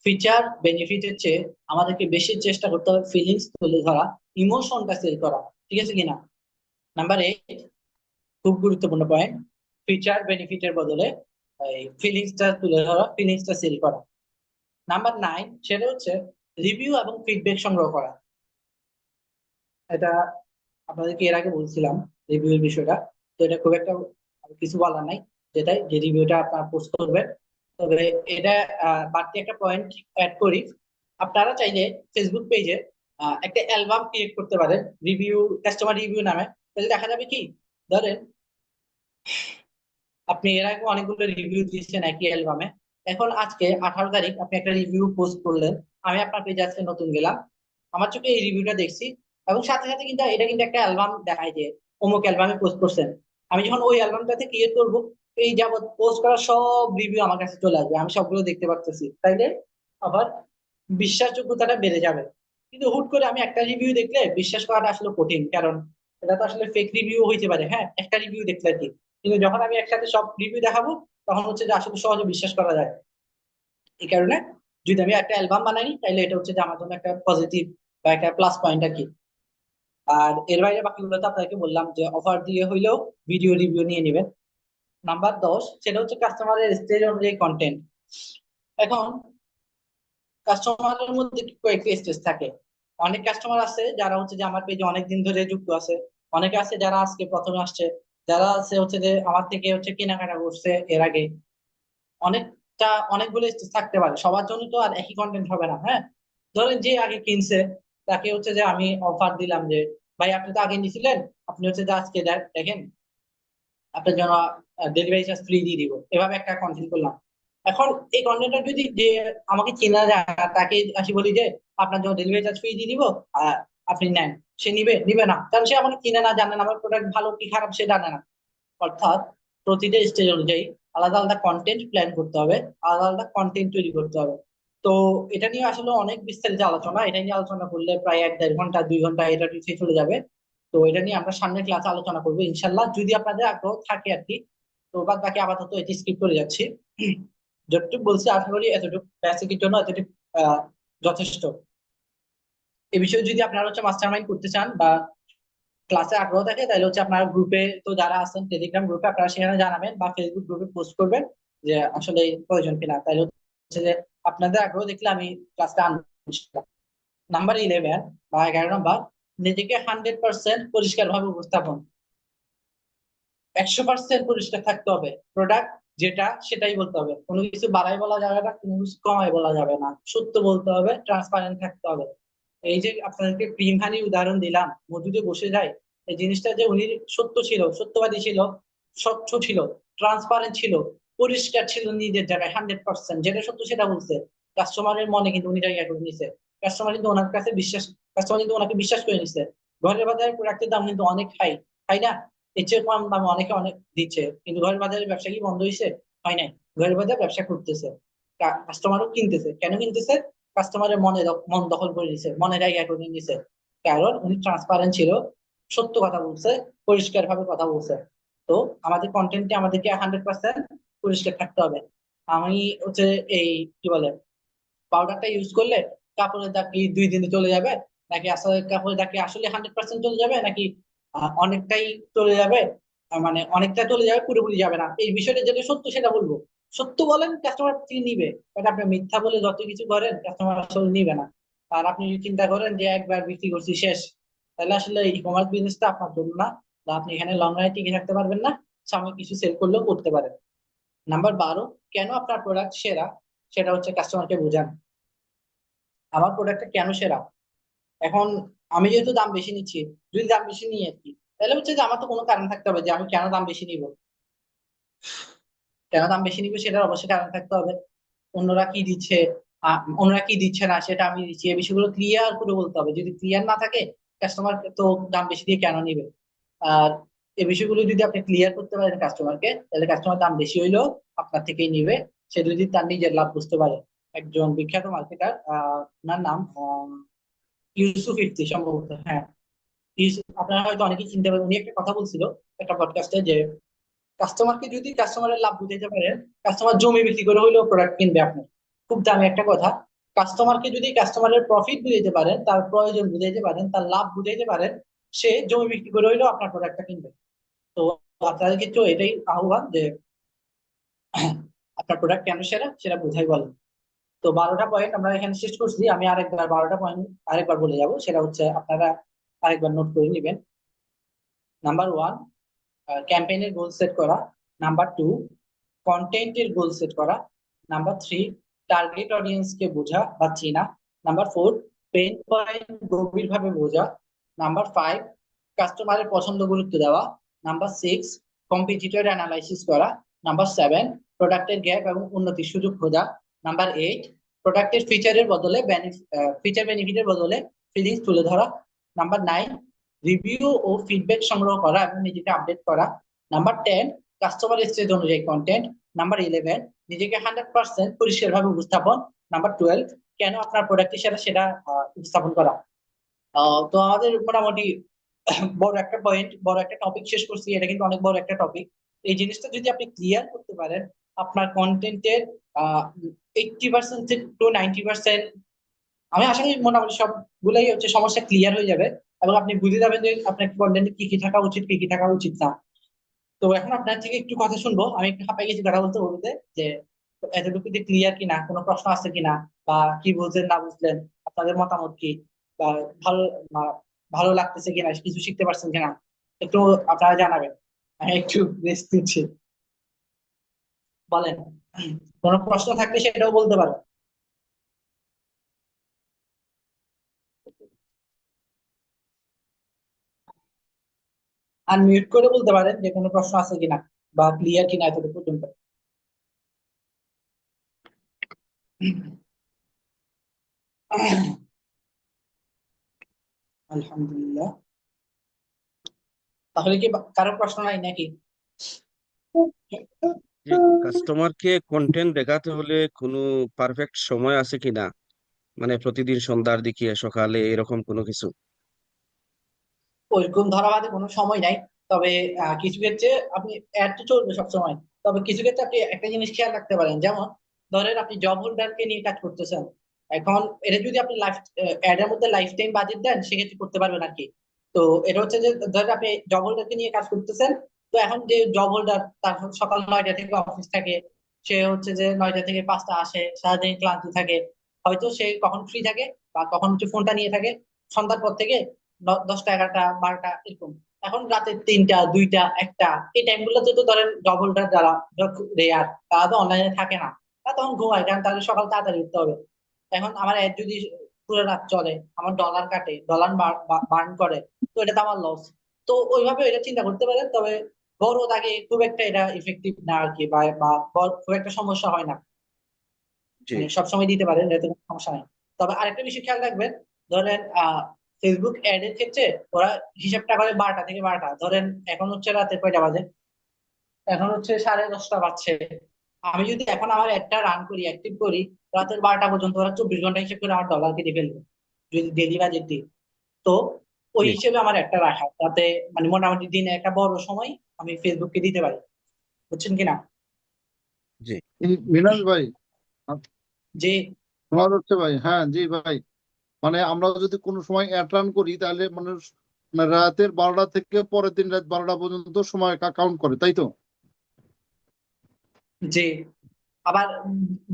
ফিচার বেনিফিটের চেয়ে আমাদেরকে বেশি চেষ্টা করতে হবে ফিলিংস তুলে ধরা, ইমোশনটা সেল করা। ঠিক আছে কিনা? নাম্বার 8, খুব গুরুত্বপূর্ণ পয়েন্ট, ফিচার বেনিফিটের বদলে এই ফিলিংসটা তুলে ধরা, ফিলিংসটা সেল করা। নাম্বার 9, সেটা হচ্ছে রিভিউ এবং ফিডব্যাক সংগ্রহ করা। এটা আপনাদেরকে এর আগে বলছিলাম রিভিউর বিষয়টা, তো এটা খুব একটা কিছু বলার নাই, যেটাই যে রিভিউটা আপনারা পোস্ট করবেন। তবে এটা বাড়তি একটা পয়েন্ট অ্যাড করি, আপনারা চাইলে ফেসবুক পেজে একটা অ্যালবাম ক্রিয়েট করতে পারেন রিভিউ, কাস্টমার রিভিউ নামে। তাহলে দেখা যাবে কি, ধরেন আপনি এর আগে অনেকগুলো রিভিউ দিয়েছেন একই অ্যালবামে, এখন আজকে 18 তারিখ আপনি একটা রিভিউ পোস্ট করলেন, আমি আপনার পেজে আজকে নতুন গেলাম, আমার চোখে এই রিভিউটা দেখছি, এবং সাথে সাথে কিন্তু এটা কিন্তু একটা অ্যালবাম দেখায় যে অমুক অ্যালবামে পোস্ট করছেন। আমি যখন ওই অ্যালবামটাতে ক্রিয়েট করব, এই যাবত পোস্ট করা সব রিভিউ আমার কাছে চলে আসবে, আমি সবগুলো দেখতে পারতেছি, তাইলে আবার বিশ্বাসযোগ্যতাটা বেড়ে যাবে। কিন্তু হুট করে আমি একটা রিভিউ দেখলে বিশ্বাস করাটা আসলে কঠিন, কারণ এটা তো আসলে ফেক রিভিউ হইতে পারে, হ্যাঁ একটা রিভিউ দেখলে আর কি। কিন্তু যখন আমি একসাথে সব রিভিউ দেখাবো, তখন হচ্ছে যে আসলে সহজে বিশ্বাস করা যায়। এই কারণে যদি আমি একটা অ্যালবাম বানাই, তাহলে এটা হচ্ছে যে আমার জন্য একটা পজিটিভ বা একটা প্লাস পয়েন্ট আর কি। আর এর বাইরে বাকিগুলো তো আপনাকে বললাম যে অফার দিয়ে হইলেও ভিডিও রিভিউ নিয়ে নেবেন। নাম্বার 10, সেটা হচ্ছে কাস্টমারের স্টেজ অনুযায়ী কন্টেন্ট। এখন কাস্টমারের মধ্যে কয়েকটি স্টেজ থাকে। অনেক কাস্টমার আছে যারা হচ্ছে যে আমার পেজে অনেকদিন ধরে যুক্ত আছে, অনেকে আছে যারা আজকে প্রথমে আসছে, যারা আছে হচ্ছে যে আমার থেকে হচ্ছে কেনাকাটা করছে এর আগে। অনেকগুলো স্টেজ থাকতে পারে, সবার জন্য তো আর একই কন্টেন্ট হবে না। হ্যাঁ, ধরেন যে আগে কিনছে, তাকে হচ্ছে যে আমি অফার দিলাম যে ভাই আপনি তো আগে নিছিলেন, আপনি হচ্ছে যে আজকে দেখেন আপনার জন্য ডেলিভারি চার্জ ফ্রি দিয়ে দিব, এভাবে একটা কন্টেন্ট করলাম। এখন এই কন্টেন্টটা যদি যে আমাকে চেনা যায় না, তাকে আসি বলি যে আপনার জন্য ডেলিভারি চার্জ ফ্রি দিয়ে দিব, আহ, আপনি নেন, সে নিবে নিবে না, কারণ সে আমাকে চিনে না, জানে না আমার প্রোডাক্ট ভালো কি খারাপ সে জানে না। অর্থাৎ প্রতিটা স্টেজ অনুযায়ী আলাদা আলাদা কন্টেন্ট প্ল্যান করতে হবে, আলাদা আলাদা কন্টেন্ট তৈরি করতে হবে। তো এটা নিয়ে আসলে অনেক বিস্তারিত আলোচনা, এটা নিয়ে আলোচনা করলে প্রায় 1-1.5 ঘন্টা 2 ঘন্টা এটা নিচে চলে যাবে। তো এটা নিয়ে আমরা সামনের ক্লাসে আলোচনা করবো ইনশাল্লাহ, যদি আপনাদের আগ্রহ থাকে আর কি। তো বাদ বাকি আপাতত এটি স্কিপ করে যাচ্ছি। যতটুকু বলছি আশা করি এতটুকু বেসিকের জন্য এতটুকু যথেষ্ট। এ বিষয়ে যদি আপনারা হচ্ছে মাস্টার মাইন্ড করতে চান বা ক্লাসে আগ্রহ থাকে, তাহলে হচ্ছে আপনারা গ্রুপে, তো যারা আছেন টেলিগ্রাম গ্রুপে, আপনারা সেখানে জানাবেন বা ফেসবুক গ্রুপে পোস্ট করবেন যে আসলে প্রয়োজন কিনা, তাহলে হচ্ছে যে আপনাদের আগ্রহ দেখলে আমি ক্লাসটা আনবো ইনশাআল্লাহ। নাম্বার 11 বা 11 নম্বর, নিজেকে 100% পরিষ্কার ভাবে উপস্থাপন। 100% পরিষ্কার থাকতে হবে, প্রোডাক্ট যেটা সেটাই বলতে হবে, কোনো কিছু বাড়াই বলা যাবে না, কোনো কিছু কমাই বলা যাবে না, সত্য বলতে হবে, ট্রান্সপারেন্ট থাকতে হবে। এই যে আপনাদেরকে প্রিম হানির উদাহরণ দিলাম, মধুতে বসে যায়, এই জিনিসটা যে উনি সত্য ছিল, সত্যবাদী ছিল, স্বচ্ছ ছিল, ট্রান্সপারেন্ট ছিল, পরিষ্কার ছিল, নিজের জায়গায় 100%, যেটা সত্য সেটা বলছে। কাস্টমারের মনে কিন্তু উনি জায়গা করে নিছে, কাস্টমার কিন্তু ওনার কাছে বিশ্বাস, কাস্টমার কিন্তু ওনাকে বিশ্বাস করে নিছে। ঘরের বাজারে প্রোডাক্টের দাম কিন্তু অনেক হাই, তাই না? এর চেয়ে কম দামে অনেকে অনেক দিচ্ছে, কিন্তু ঘরের বাজারে ব্যবসা কি বন্ধ হয়েছে? হয় নাই, ঘরের বাজারে ব্যবসা করতেছে, কাস্টমারও কিনতেছে। কেন কিনতেছে? কাস্টমারের মন দখল করে নিছে, মনে জায়গা করে নিছে, কারণ উনি ট্রান্সপারেন্ট ছিল, সত্য কথা বলছে, পরিষ্কার ভাবে কথা বলছে। তো আমাদের কন্টেন্টে আমাদেরকে 100% পরিষ্কার থাকতে হবে। আমি হচ্ছে এই কি বলে পাউডারটা ইউজ করলে কাপড়ের দাগ কি 2 দিনে চলে যাবে, নাকি আসলে কাপড়ের দাগ কি আসলে 100% চলে যাবে, নাকি অনেকটাই চলে যাবে, মানে অনেকটা চলে যাবে পুরোপুরি যাবে না, এই বিষয়টা যেটা সত্য সেটা বলবো। সত্য বলেন, কাস্টমার ঠিক নিবে, বাট আপনি মিথ্যা বলে যত কিছু করেন কাস্টমার আসলে নিবে না। আর আপনি যদি চিন্তা করেন যে একবার বিক্রি করছি শেষ, তাহলে আসলে ই কমার্স বিজনেসটা আপনার জন্য না, বা আপনি এখানে লং রানে টিকে থাকতে পারবেন না, সামনে কিছু সেল করলেও করতে পারেন। নাম্বার 12, কেন আপনার প্রোডাক্ট সেরা, সেটা হচ্ছে কাস্টমারকে বোঝান। আমার প্রোডাক্টটা কেন সেরা? এখন আমি যেহেতু দাম বেশি নিচ্ছি, যদি দাম বেশি নিই আর কি, তাহলে হচ্ছে যে আমার তো কোনো কারণ থাকতে হবে যে আমি কেন দাম বেশি নিব, কেন দাম বেশি নিব সেটার অবশ্যই কারণ থাকতে হবে। অন্যরা কি দিচ্ছে, অন্যরা কি দিচ্ছে না সেটা আমি দিচ্ছি, এই বিষয়গুলো ক্লিয়ার করে বলতে হবে। যদি ক্লিয়ার না থাকে, কাস্টমার তো দাম বেশি দিয়ে কেন নিবে? আর এই বিষয়গুলো যদি আপনি ক্লিয়ার করতে পারেন কাস্টমারকে, তাহলে কাস্টমার দাম বেশি হইলেও আপনার থেকেই নিবে, সে যদি তার নিজের লাভ বুঝতে পারে। একজন বিখ্যাত মার্কেটার, ওনার নাম ইউসুফ ইফতি সম্ভবত, হ্যাঁ। আপনারা হয়তো অনেকেই চিনতে পারেন, উনি একটা কথা বলছিল একটা পডকাস্টে যে কাস্টমারের লাভ বুঝাইতে পারেন, কাস্টমার জমি বিক্রি করে হইলেও প্রোডাক্ট কিনবে আপনার। খুব দামি একটা কথা। কাস্টমারের প্রফিট বুঝাইতে পারেন, তার প্রয়োজন বুঝাইতে পারেন, তার লাভ বুঝাইতে পারেন, সে জমি বিক্রি করে হইলেও আপনার প্রোডাক্টটা কিনবে। তো আপনাদের ক্ষেত্রেও এটাই আহ্বান যে আপনার প্রোডাক্ট কেন সেরা সেটা বোঝাই বলেন। তো 12টা পয়েন্ট আমরা এখানে শেষ করছি। আমি আরেকবার 12টা পয়েন্ট আরেকবার বলে যাব, সেটা হচ্ছে আপনারা আরেকবার নোট করে নেবেন। নাম্বার 1, ক্যাম্পেইনের গোল সেট করা। নাম্বার 2, কন্টেন্টের গোল সেট করা। নাম্বার 3, টার্গেট অডিয়েন্সকে বোঝা বা চেনা। নাম্বার 4, পেইন পয়েন্ট গভীরভাবে বোঝা। নাম্বার 5, কাস্টমারের পছন্দ গুরুত্ব দেওয়া। নাম্বার 6, কম্পিটিটর অ্যানালাইসিস করা। নাম্বার 7, প্রোডাক্টের গ্যাপ এবং উন্নতির সুযোগ খোঁজা। নাম্বার 8, প্রোডাক্টের ফিচার বেনিফিটের বদলে ফিলিংস তুলে ধরা। নাম্বার 9, রিভিউ ও ফিডব্যাক সংগ্রহ করা এবং নিজেকে আপডেট করা। নাম্বার 10, কাস্টমার স্টেজ অনুযায়ী কন্টেন্ট। নাম্বার 11, নিজেকে 100% পরিষ্কারভাবে উপস্থাপন। নাম্বার 12, কেন আপনার প্রোডাক্টটি সেটা উপস্থাপন করা। তো আমাদের মোটামুটি বড় একটা টপিক শেষ করছি। এটা কিন্তু অনেক বড় একটা টপিক। এই জিনিসটা যদি আপনি ক্লিয়ার করতে পারেন, আপনার কন্টেন্টের 80% টু 90%, আমি আশা করি মোটামুটি সবগুলাই হচ্ছে সমস্যা ক্লিয়ার হয়ে যাবে, এবং আপনি বুঝে যাবেন যে আপনার কন্টেন্টে কি কি থাকা উচিত, কি কি থাকা উচিত না। তো এখন আপনার থেকে একটু কথা শুনবো, আমি একটু হাঁপাই গেছি কথা বলতে বলতে, যে এতটুকু ক্লিয়ার কিনা, কোনো প্রশ্ন আছে কিনা, বা কি বুঝলেন না বুঝলেন, আপনাদের মতামত কি, বা ভালো বা ভালো লাগতেছে কিনা, কিছু শিখতে পারছেন কিনা, একটু আপনারা জানাবেন। আমি একটু রেস্ট নিচ্ছি, বলেন। কোনো প্রশ্ন থাকলে সেটাও বলতে পারেন। আর মিউট করে বলতে পারেন যে কোনো প্রশ্ন আছে কিনা, বা ক্লিয়ার কিনা এতটুকু পর্যন্ত। আলহামদুলিল্লাহ। তাহলে কি কারো প্রশ্ন নাই নাকি? যে কাস্টমারকে কন্টেন্ট দেখাতে হলে কোনো পারফেক্ট সময় আছে কিনা, মানে প্রতিদিন সন্ধ্যার দিকে সকালে এরকম কোনো কিছু? ওইরকম ধরাবাঁধে কোনো সময় নাই। তবে কিছু ক্ষেত্রে আপনি অ্যাড তো চলবে সবসময়। তবে কিছু ক্ষেত্রে আপনি একটা জিনিস খেয়াল রাখতে পারেন, যেমন ধরেন আপনি জব হোল্ডারকে নিয়ে কাজ করতেছেন। এখন এটা যদি আপনি অ্যাড এর মধ্যে লাইফ টাইম বাজেট দেন, সেক্ষেত্রে করতে পারবেন আর কি। তো এটা হচ্ছে যে ধরেন আপনি জব হোল্ডারকে নিয়ে কাজ করতেছেন। তো এখন যে জব হোল্ডার, তার সকাল 9টা থেকে অফিস থাকে, সে হচ্ছে যে 9টা থেকে 5টা আসে, সারাদিন ক্লান্তি থাকে, হয়তো সে কখন ফ্রি থাকে বা কখন হচ্ছে ফোনটা নিয়ে থাকে সন্ধ্যার পর থেকে 10টা 11টা 12টা এরকম। এখন রাতে 3টা 2টা 1টা, এই টাইম গুলোতে তো ধরেন ডবল হোল্ডার যারা রেয়ার, তারা তো অনলাইনে থাকে না, তারা তখন ঘুমায়, কারণ তাদের সকাল তাড়াতাড়ি উঠতে হবে। এখন আমার অ্যাড যদি পুরো রাত চলে, আমার ডলার কাটে, ডলার বার্ন করে, তো এটা তো আমার লস। তো ওইভাবে এটা চিন্তা করতে পারেন। তবে বড় দাগে খুব একটা এটা ইফেক্টিভ না আর কি, বা বা খুব একটা সমস্যা হয় না। জি। মানে সবসময় দিতে পারেন, এতে কোনো সমস্যা নাই। তবে আরেকটা বিষয় খেয়াল রাখবেন, ধরেন ফেসবুক অ্যাড এর ক্ষেত্রে ওরা হিসাবটা করে 12টা থেকে 12টা। ধরেন এখন হচ্ছে রাতে কয়টা বাজে, এখন হচ্ছে 10:30 বাজছে। আমি যদি এখন আমার একটা রান করি, অ্যাক্টিভ করি, রাতের 12টা পর্যন্ত, ওরা 24 ঘন্টা হিসেব করে আমার ডলার কেটে ফেলবে, যদি ডেলি বাজেট দিই। তো ওই জি। হিসেবে আমার একটা রাখা, তাতে মানে মোটামুটি দিনে একটা বড় সময় আমি ফেসবুককে দিতে পারি। বুঝছেন কিনা? জি। মিনাজ ভাই, যে শোনা যাচ্ছে ভাই? হ্যাঁ জি ভাই। মানে আমরা যদি কোনো সময় অ্যাড রান করি, তাহলে মানুষ মানে রাতের 12টা থেকে পরের দিন রাত 12টা পর্যন্ত সময় কাউন্ট করে, তাই তো? যে আবার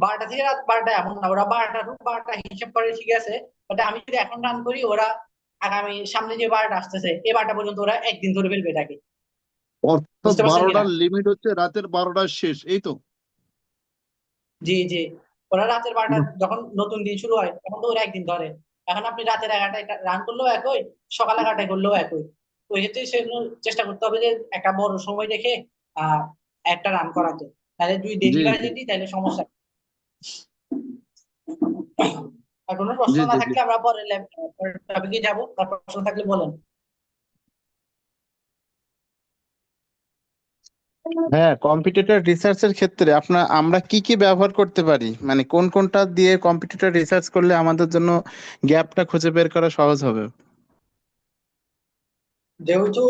12টা থেকে রাত 12টা এমন না, ওরা 12টা হিসাব করে, ঠিক আছে। বাট আমি যদি এখন রান করি, ওরা আগামী সামনে যে 12টা আসতেছে, এই 12টা পর্যন্ত ওরা একদিন ধরে ফেলবে এটাকে। অর্থাৎ বুঝতে পারছেন কিনা? 12টার লিমিট হচ্ছে রাতের 12টার শেষ, এই তো? জি জি। ওরা রাতের 12টা যখন নতুন দিন শুরু হয়, তখন তো ওরা একদিন ধরে। এখন আপনি রাতের 11টায় রান করলেও একই, সকাল 11টায় করলেও একই। ওই ক্ষেত্রে সেগুলো চেষ্টা করতে হবে যে একটা বড় সময় রেখে আহ একটা রান করাতে। তাহলে যদি জি ডেলিভারি জি দিই তাহলে সমস্যা। আর কোনো প্রশ্ন জি না জি জি। থাকলে আমরা পরের টপিকে যাবো, তার প্রশ্ন থাকলে বলেন। হ্যাঁ, কম্পিটিটর রিসার্চের ক্ষেত্রে আমরা কি কি ব্যবহার করতে পারি, মানে কোন কোনটা দিয়ে কম্পিটিটর রিসার্চ করলে আমাদের জন্য গ্যাপটা খুঁজে বের করা সহজ হবে? যেহেতু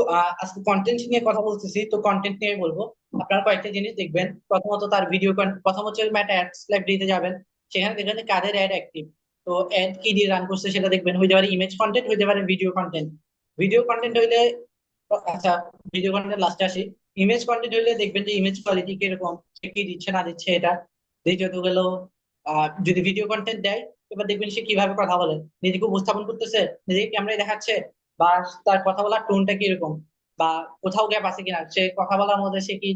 আজকে কন্টেন্ট নিয়ে কথা বলতেছি, তো কন্টেন্ট নিয়ে বলবো। আপনারা কয়েকটা জিনিস দেখবেন। প্রথমত তার ভিডিও, প্রথম হচ্ছে মেটা অ্যাডস লাইব্রেরিতে যাবেন, সেখানে দেখবেন যে কাদের অ্যাড অ্যাক্টিভ। তো অ্যাড কি দিয়ে রান করছে সেটা দেখবেন। হইতে পারে ইমেজ কন্টেন্ট, হইতে পারে ভিডিও কন্টেন্ট। ভিডিও কন্টেন্ট হইলে, আচ্ছা, ভিডিও কন্টেন্ট লাস্টে আসি। ইমেজ কন্টেন্ট হইলে দেখবেন যে ইমেজ কোয়ালিটি কিরকম, সে কি দিচ্ছে না দিচ্ছে এটা। দ্বিতীয়ত গেল, যদি ভিডিও কন্টেন্ট দেয়, এবার দেখবেন সে কিভাবে কথা বলে, নিজেকে উপস্থাপন করতেছে, নিজেকে ক্যামেরায় দেখাচ্ছে, বা তার কথা বলার টোনটা কিরকম, বা কোথাও গ্যাপ আছে কিনা, সে কথা বলার মধ্যে সে কি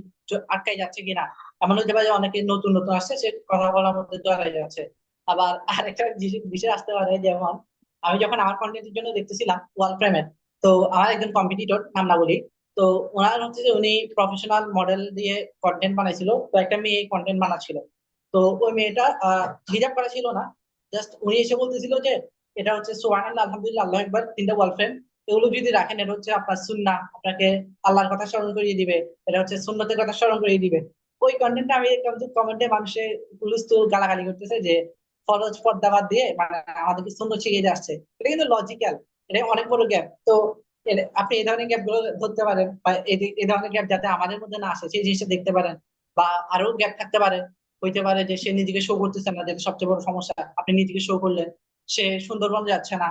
আটকাই যাচ্ছে কিনা। এমন হতে পারে যে অনেকে নতুন নতুন আসছে, সে কথা বলার মধ্যে জড়াই যাচ্ছে। আবার আরেকটা বিষয় আসতে পারে, যেমন আমি যখন আমার কন্টেন্টের জন্য দেখতেছিলাম ওয়াল ফ্রেমের, তো আমার একজন কম্পিটিটর, নাম না বলি, তো ওনার হচ্ছে যে উনি প্রফেশনাল মডেল দিয়ে কন্টেন্ট বানাইছিল, তো একটা মেয়ে কন্টেন্ট বানাচ্ছিল। তো ওই মেয়েটা হিজাব করা ছিল না, জাস্ট উনি এসে বলতেছিল যে এটা হচ্ছে সুবহানাল্লাহ, আলহামদুলিল্লাহ, আল্লাহু আকবার, তিনটা ওয়াল ফ্রেম, এগুলো যদি রাখেন এটা হচ্ছে আপনার সুন্নাহ, আপনাকে আল্লাহর কথা স্মরণ করিয়ে দিবে, এটা হচ্ছে সুন্নতের কথা স্মরণ করিয়ে দিবে। ওই কন্টেন্টটা আমি দেখলাম যে কমেন্টে মানুষে হুলস্থুল গালাগালি করতেছে যে ফরজ পর্দা বাদ দিয়ে মানে আমাদেরকে সুন্নত শিখিয়ে দিয়ে আসছে। এটা কিন্তু লজিক্যাল, এটা অনেক বড় গ্যাপ। তো আপনি এই ধরনের গ্যাপ গুলো ধরতে পারেন, বা এই ধরনের গ্যাপ যাতে আমাদের মধ্যে না আসে সেই জিনিসটা দেখতে পারেন। বা আরো গ্যাপ থাকতে পারে, হইতে পারে যে সে নিজেকে শো করতেছে না, যেটা সবচেয়ে বড় সমস্যা। আপনি নিজেকে শো করলেন, সে সুন্দরবন যাচ্ছে না,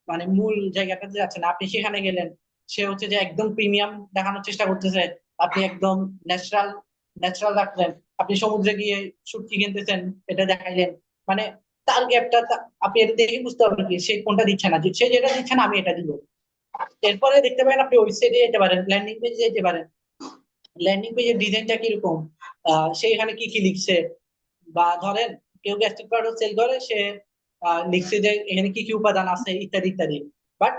মানে মূল জায়গাটাতে যাচ্ছে না, আপনি সেখানে গেলেন, সে হচ্ছে যে একদম প্রিমিয়াম দেখানোর চেষ্টা করতেছে, আপনি একদম ন্যাচারাল ন্যাচারাল রাখলেন, আপনি সমুদ্রে গিয়ে শুটকি কিনতেছেন, এটা দেখাইলেন। মানে তার গ্যাপটা আপনি এটা দেখে বুঝতে পারবেন কি সে কোনটা দিচ্ছে না, যে সে যেটা দিচ্ছে না আমি এটা দিব। এরপরে দেখতে পারেন আপনি ওয়েবসাইটে যেতে পারেন, ল্যান্ডিং পেজে যেতে পারেন, ল্যান্ডিং পেজের ডিজাইনটা কিরকম, সে এখানে কি কি লিখছে। বা ধরেন কেউ গ্যাস্ট্রিক পাউডার সেল করে, সে লিখছে যে এখানে কি কি উপাদান আছে ইত্যাদি ইত্যাদি। বাট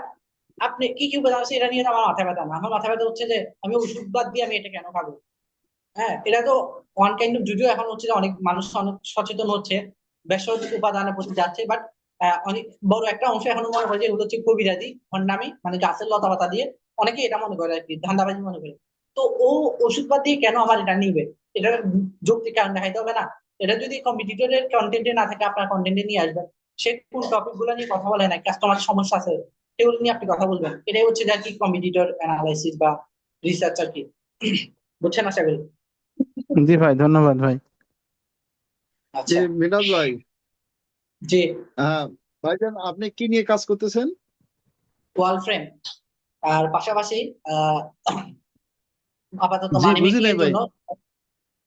আপনি কি কি উপাদান আছে এটা নিয়ে তো আমার মাথা ব্যথা না, আমার মাথা ব্যথা হচ্ছে যে আমি ওষুধ বাদ দিয়ে আমি এটা কেন খাবো। হ্যাঁ, এটা তো ওয়ান কাইন্ড অফ, যদিও এখন হচ্ছে যে অনেক মানুষ অনেক সচেতন হচ্ছে, ভেষজ উপাদানের প্রতি যাচ্ছে, বাট অনেক বড় একটা অংশ এখনো মনে হয় যে এগুলো হচ্ছে কবিরাজি ভণ্ডামি, মানে গাছের লতা পাতা দিয়ে অনেকে এটা মনে করে আর কি, ধান্দাবাজি মনে করে। তো ও ওষুধপাতি দিয়ে কেন আমার এটা নিবে, এটার যৌক্তিক কারণ দেখাইতে হবে না। এটা যদি কম্পিটিটরের কন্টেন্টে না থাকে, আপনার কন্টেন্টে নিয়ে আসবেন। সে কোন টপিক গুলো নিয়ে কথা বলে না, কাস্টমারের সমস্যা আছে সেগুলো নিয়ে আপনি কথা বলবেন। এটাই হচ্ছে যে আর কি কম্পিটিটর অ্যানালাইসিস বা রিসার্চ আর কি। বুঝছেন আশা করি। জি ভাই, ধন্যবাদ ভাই। যে আচ্ছা। মিনাজ ভাই, জি। হ্যাঁ ভাইজান, আপনি কি নিয়ে কাজ করতেছেন? ওয়াল ফ্রেম, আর পাশাপাশি আহ আপাতত জি, মানি বুঝি মেকিং নাই এর ভাই। জন্য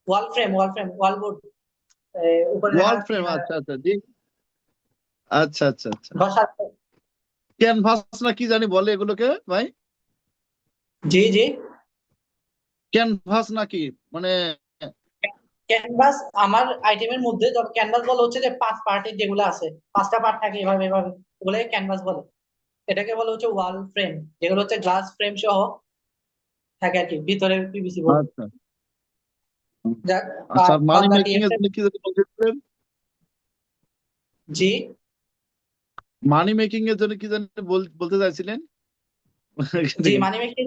ওয়াল ফ্রেম ওয়াল বোর্ড, উপরে ওয়াল দেখা ফ্রেম, আচ্ছা আচ্ছা, জি, আচ্ছা আচ্ছা আচ্ছা। ঘষা। ক্যানভাস না কি জানি বলে এগুলোকে ভাই? জি জি। ক্যানভাস নাকি, মানে? ক্যানভাস আমার আইটেমের মধ্যে, তবে ক্যানভাস বলে হচ্ছে যে 5 পার্টের যেগুলো আছে, 5টা পার্ট থাকে এভাবে এভাবে, ওগুলো ক্যানভাস বলে। এটাকে বলে হচ্ছে ওয়াল ফ্রেম, যেগুলো হচ্ছে গ্লাস ফ্রেম সহ থাকে আর কি, ভিতরে পিভিসি বোর্ড। আচ্ছা যাক, আচ্ছা, আর মানি বাদ বাকি মেকিং এর জন্য কি জানি বলছিলেন? জি মানি মেকিং এর জন্য কি জানি বলতে চাইছিলেন? জি, মানি মেকিং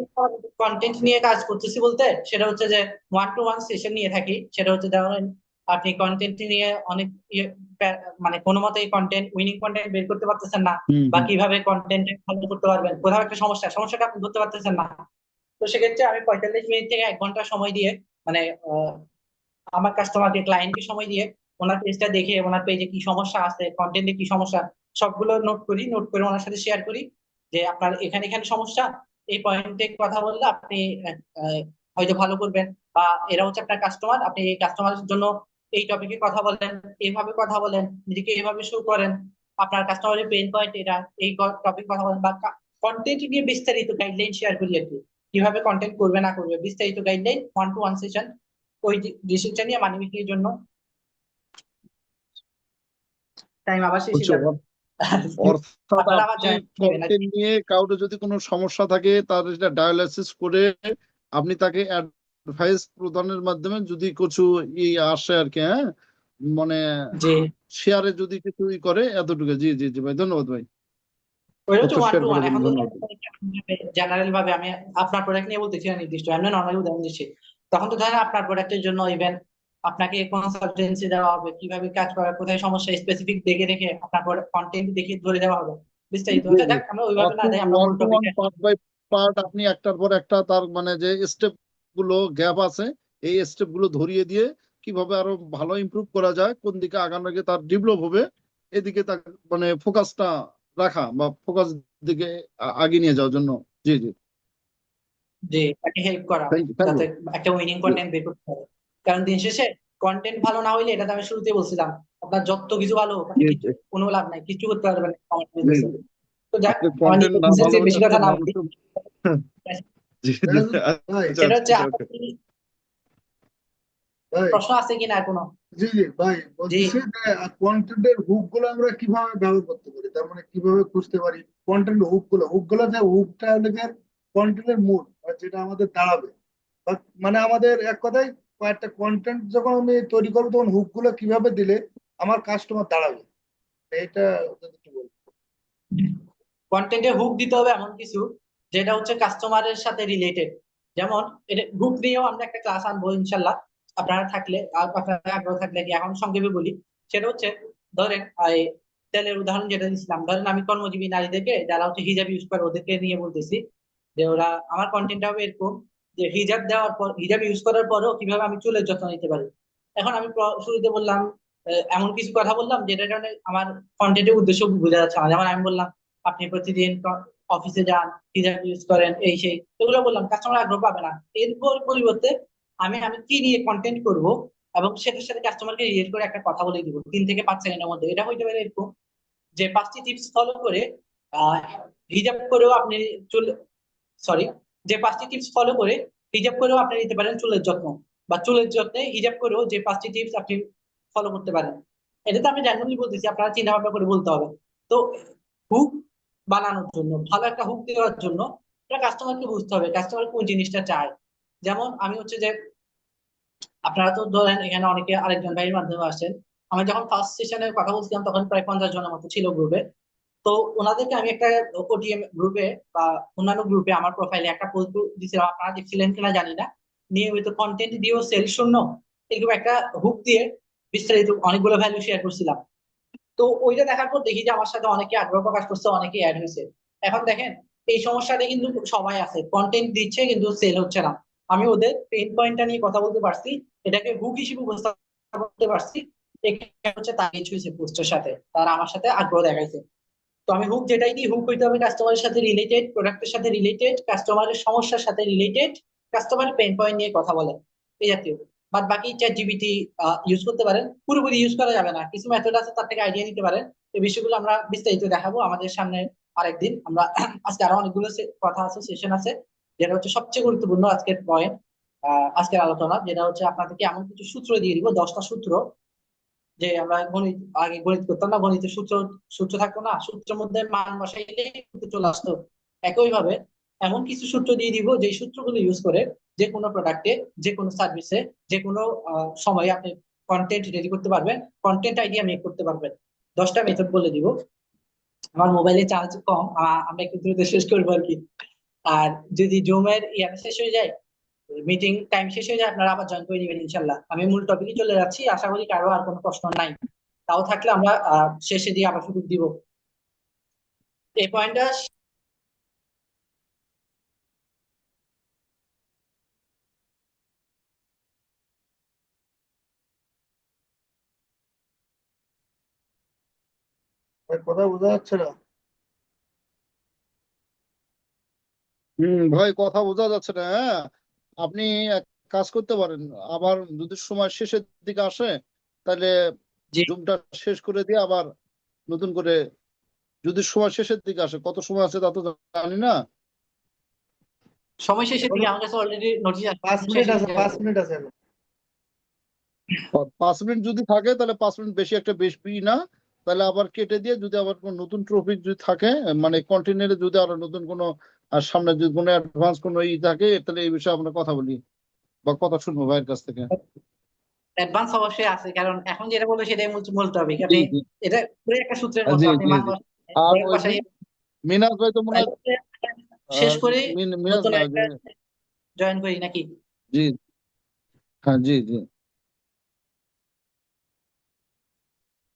কন্টেন্ট নিয়ে কাজ করতেছি বলতে, সেটা হচ্ছে যে 1-to-1 সেশন নিয়ে থাকি। সেটা হচ্ছে ধরেন আপনি কন্টেন্ট নিয়ে অনেক মানে কোনো মতে কন্টেন্ট উইনিং কন্টেন্ট বের করতে পারতেছেন না, হুম বা হুম। কিভাবে কন্টেন্ট ভালো করতে পারবেন, কোথাও একটা সমস্যাটা আপনি ধরতে পারতেছেন না। তো সেক্ষেত্রে আমি 45 মিনিট থেকে 1 ঘন্টা সময় দিয়ে, মানে আমার কাস্টমারকে, ক্লায়েন্টকে সময় দিয়ে ওনার পেজটা দেখে, ওনার পেজে কি সমস্যা আছে, কন্টেন্টে কি সমস্যা, সবগুলো নোট করে ওনার সাথে শেয়ার করি, যে আপনার এখানে এখানে সমস্যা, এই পয়েন্টে কথা বললে আপনি আহ, আহ, হয়তো ভালো করবেন। বা এরা হচ্ছে আপনার কাস্টমার, আপনি এই কাস্টমারের জন্য এই টপিকে কথা বলেন, এইভাবে কথা বলেন, নিজেকে এইভাবে শো করেন, আপনার কাস্টমারের পেইন পয়েন্ট এটা, এই টপিক কথা বলেন, বা কন্টেন্ট নিয়ে বিস্তারিত গাইডলাইন শেয়ার করি আর কি, কিভাবে কন্টেন্ট করবে না করবে, বিস্তারিত গাইডলাইন 1-to-1 সেশন, ওই ডিসিশনটা নিয়ে মানি বিক্রির জন্য। টাইম আবার শেষ হয়ে বুঝছো, যাবে। অর্থাৎ আপনারা আবার আপনি জয়েন নেবেন আর কি। কন্টেন্ট নিয়ে কাউকে যদি কোনো সমস্যা থাকে তার সেটা ডায়ালাইসিস করে আপনি তাকে অ্যাডভাইস প্রদানের মাধ্যমে যদি কিছু ই আসে আর কি, হ্যাঁ, মানে জি, শেয়ারে যদি কিছু ই করে, এতটুকু। জি জি জি ভাই, ধন্যবাদ ভাই, ওই হচ্ছে তথ্য ওয়ান শেয়ার টু ওয়ান। করার জন্য এখন ধরুন ধন্যবাদ। জেনারেল ভাবে আমি আপনার প্রোডাক্ট নিয়ে বলতেছি না নির্দিষ্ট, এমনি নর্মালি উদাহরণ দিচ্ছি। তখন তো ধরেন আপনার প্রোডাক্টের জন্য ইভেন আপনাকে কনসালটেন্সি দেওয়া হবে, কিভাবে কাজ করা, কোথায় সমস্যা স্পেসিফিক দেখে দেখে আপনার কন্টেন্ট দেখে ধরে দেওয়া হবে বিস্তারিত। জি আচ্ছা জি দেখ, আমরা ওইভাবে না আপনি দেয়, আমরা ওয়ান মূল টু ওয়ান টপিকে। পার্ট বাই পার্ট আপনি একটার পর একটা তার মানে যে স্টেপ গুলো গ্যাপ আছে এই স্টেপ গুলো ধরিয়ে দিয়ে কিভাবে আরো ভালো ইমপ্রুভ করা যায়, কোন দিকে আগানো গিয়ে তার ডেভেলপ হবে, এদিকে তার মানে ফোকাসটা রাখা বা ফোকাস দিকে আগিয়ে নিয়ে যাওয়ার জন্য। জি জি, যে তাকে হেল্প করা, থ্যাংক ইউ থ্যাংক যাতে ইউ। একটা উইনিং কন্টেন্ট বের করতে পারে। কারণ দিন শেষে কন্টেন্ট ভালো না হইলে, এটা তো আমি শুরুতেই বলছিলাম, আপনার যত কিছু ভালো হোক, আপনি জি কিছু জি কোনো লাভ নাই, কিছু করতে পারবেন না আমার জি বিজনেসে। জি। তো যাক, আপনি আমার কন্টেন্ট নিজের না ভালো বিজনেসে হলে বেশি আসলে কথা না বলি। মানুষের জি জি রাজু ভাই, আচ্ছা সেটা আচ্ছা হচ্ছে, আচ্ছা আপনার ওকে। কি ভাই, প্রশ্ন আছে কিনা আর কোনো? জি জি ভাই, জি, বলতেছি যে কন্টেন্টের হুক গুলো আমরা কিভাবে ব্যবহার করতে পারি, তার মানে কিভাবে খুঁজতে পারি কন্টেন্ট হুক গুলো যে হুকটা হলে যে কন্টেন্টের মূল যেটা আমাদের দাঁড়াবে, মানে আমাদের এক কথায় একটা কন্টেন্ট যখন আমি তৈরি করবো তখন হুক গুলো কিভাবে দিলে আমার কাস্টমার দাঁড়াবে, এটা যদি একটু বলবো। কন্টেন্টে হুক দিতে হবে এমন কিছু যেটা হচ্ছে কাস্টমারের সাথে রিলেটেড। যেমন এটা হুক নিয়েও আমরা একটা ক্লাস আনবো ইনশাল্লাহ, আপনারা থাকলে আর আপনারা আগ্রহ থাকলে। কি এখন সংক্ষেপে বলি, সেটা হচ্ছে, ধরেন এই তেলের উদাহরণ যেটা দিচ্ছিলাম, ধরেন আমি কর্মজীবী নারীদেরকে যারা হচ্ছে হিজাব ইউজ করে ওদেরকে নিয়ে বলতেছি যে ওরা, আমার কন্টেন্টটা হবে এরকম যে হিজাব দেওয়ার পর, হিজাব ইউজ করার পরেও কিভাবে আমি চুলের যত্ন নিতে পারি। এখন আমি শুরুতে বললাম, এমন কিছু কথা বললাম যেটার কারণে আমার কন্টেন্টের উদ্দেশ্য বোঝা যাচ্ছে না। যেমন আমি বললাম আপনি প্রতিদিন অফিসে যান, হিজাব ইউজ করেন, এই সেই, এগুলো বললাম, কাস্টমার আগ্রহ পাবে না। এরপর পরিবর্তে আমি আমি কি নিয়ে কন্টেন্ট করব এবং সেটার সাথে কাস্টমারকে রিলেট করে একটা কথা বলে দিব 3 থেকে 5 সেকেন্ডের মধ্যে। এটা হইতে পারে এরকম যে 5টি টিপস ফলো করে আহ হিজাব করেও আপনি চুল, সরি, যে 5টি টিপস ফলো করে হিজাব করেও আপনি নিতে পারেন চুলের যত্ন, বা চুলের যত্নে হিজাব করেও যে 5টি টিপস আপনি ফলো করতে পারেন। এটা তো আমি র্যান্ডমলি বলতেছি, আপনারা চিন্তা ভাবনা করে বলতে হবে। তো হুক বানানোর জন্য, ভালো একটা হুক দেওয়ার জন্য, এটা কাস্টমারকে বুঝতে হবে কাস্টমার কোন জিনিসটা চায়। যেমন আমি হচ্ছে যে, আপনারা তো ধরেন এখানে অনেকে আরেকজন ভাইয়ের মাধ্যমে আসেন, আমি যখন ফার্স্ট সেশনে কথা বলছিলাম তখন প্রায় 50 জনের মতো ছিল গ্রুপে। তো ওনাদেরকে আমি একটা ওটিএম গ্রুপে বা অন্যান্য গ্রুপে আমার প্রোফাইলে একটা পোস্ট দিয়েছিলাম, আপনারা দেখছিলেন কিনা জানি না, নিয়মিত কন্টেন্ট দিয়েও সেল শূন্য, এরকম একটা হুক দিয়ে বিস্তারিত অনেকগুলো ভ্যালু শেয়ার করছিলাম। তো ওইটা দেখার পর দেখি যে আমার সাথে অনেকে আগ্রহ প্রকাশ করছে, অনেকে অ্যাড হয়েছে। এখন দেখেন, এই সমস্যাটা কিন্তু সবাই আছে, কন্টেন্ট দিচ্ছে কিন্তু সেল হচ্ছে না। আমি ওদের পেইন পয়েন্টটা নিয়ে কথা বলতে পারছি, এটাকে হুক হিসেবে উপস্থাপন করতে পারছি। এটা হচ্ছে তার কিছু হয়েছে পোস্টের সাথে, তারা আমার সাথে আগ্রহ দেখাইছে। তো আমি হুক যেটাই দিই, হুক হইতে হবে কাস্টমারের সাথে রিলেটেড, প্রোডাক্টের সাথে রিলেটেড, কাস্টমারের সমস্যার সাথে রিলেটেড, কাস্টমারের পেইন পয়েন্ট নিয়ে কথা বলে, এই জাতীয়। বাদ বাকি চ্যাট জিপিটি ইউজ করতে পারেন, পুরোপুরি ইউজ করা যাবে না, কিছু মেথড আছে তার থেকে আইডিয়া নিতে পারেন। এই বিষয়গুলো আমরা বিস্তারিত দেখাবো আমাদের সামনে আরেকদিন। আমরা আজকে আরো অনেকগুলো কথা আছে, সেশন আছে, যেটা হচ্ছে সবচেয়ে গুরুত্বপূর্ণ আজকের পয়েন্ট, আজকের আলোচনা, যেটা হচ্ছে আপনাদেরকে এমন কিছু সূত্র দিয়ে দিব, 10টা সূত্র। যে আমরা গণিত, আগে গণিত করতাম না, গণিতের সূত্র সূত্র থাকতো না, সূত্রের মধ্যে মান বসাইলে কিন্তু চলে আসতো। একই ভাবে এমন কিছু সূত্র দিয়ে দিব, যে সূত্রগুলো ইউজ করে যে কোনো প্রোডাক্টে, যে কোনো সার্ভিসে, যে কোনো সময়ে আপনি কন্টেন্ট রেডি করতে পারবেন, কন্টেন্ট আইডিয়া মেক করতে পারবেন। 10টা মেথড বলে দিব। আমার মোবাইলে চার্জ কম, আমরা একটু দ্রুত শেষ করবো আর কি। আর যদি জুমের ইয়াটা শেষ হয়ে যায়, মিটিং টাইম শেষ হয়ে যায়, আপনারা আবার জয়েন করে নেবেন ইনশাল্লাহ। আমি মূল টপিকে চলে যাচ্ছি, আশা করি কারো আর কোনো প্রশ্ন নাই। তাও থাকলে আমরা শেষে দিয়ে আবার সুযোগ দিব এই পয়েন্টটা। ভাই, কথা বোঝা যাচ্ছে না। ভাই কথা বোঝা যাচ্ছে না। হ্যাঁ, আপনি এক কাজ করতে পারেন, আবার যদি সময় শেষের দিকে আসে তাহলে জি, জুমটা শেষ করে দিয়ে আবার নতুন করে, যদি সময় শেষের দিকে আসে, কত সময় আছে তা তো জানি না। সময় শেষের দিকে বলো, আমার কাছে অলরেডি নোটিশ 5 মিনিট আছে, আসছে। 5 মিনিট আছে এখন। 5 মিনিট যদি থাকে তাহলে 5 মিনিট বেশি একটা বেশি না, তাহলে আবার কেটে দিয়ে যদি আবার কোনো নতুন টপিক যদি থাকে, মানে কন্টিনিউরে যদি আরো নতুন কোনো আর সামনে যদি কোনো অ্যাডভান্স কোনো ই থাকে তাহলে এই বিষয়ে আমরা কথা বলি বা কথা শুনবো ভাইয়ের কাছ থেকে। অ্যাডভান্স অবশ্যই আছে, কারণ এখন যেটা বলবো সেটাই মূল টপিক। জি আপনি জি এটা পুরো একটা সূত্রের মতো, জি আপনি জি মান জি। আর ওই বাসায় মিনাজ ভাই তো মনে হয় শেষ করে মিনাজ নতুন না যে, একটা জয়েন করি নাকি? জি হ্যাঁ, জি জি।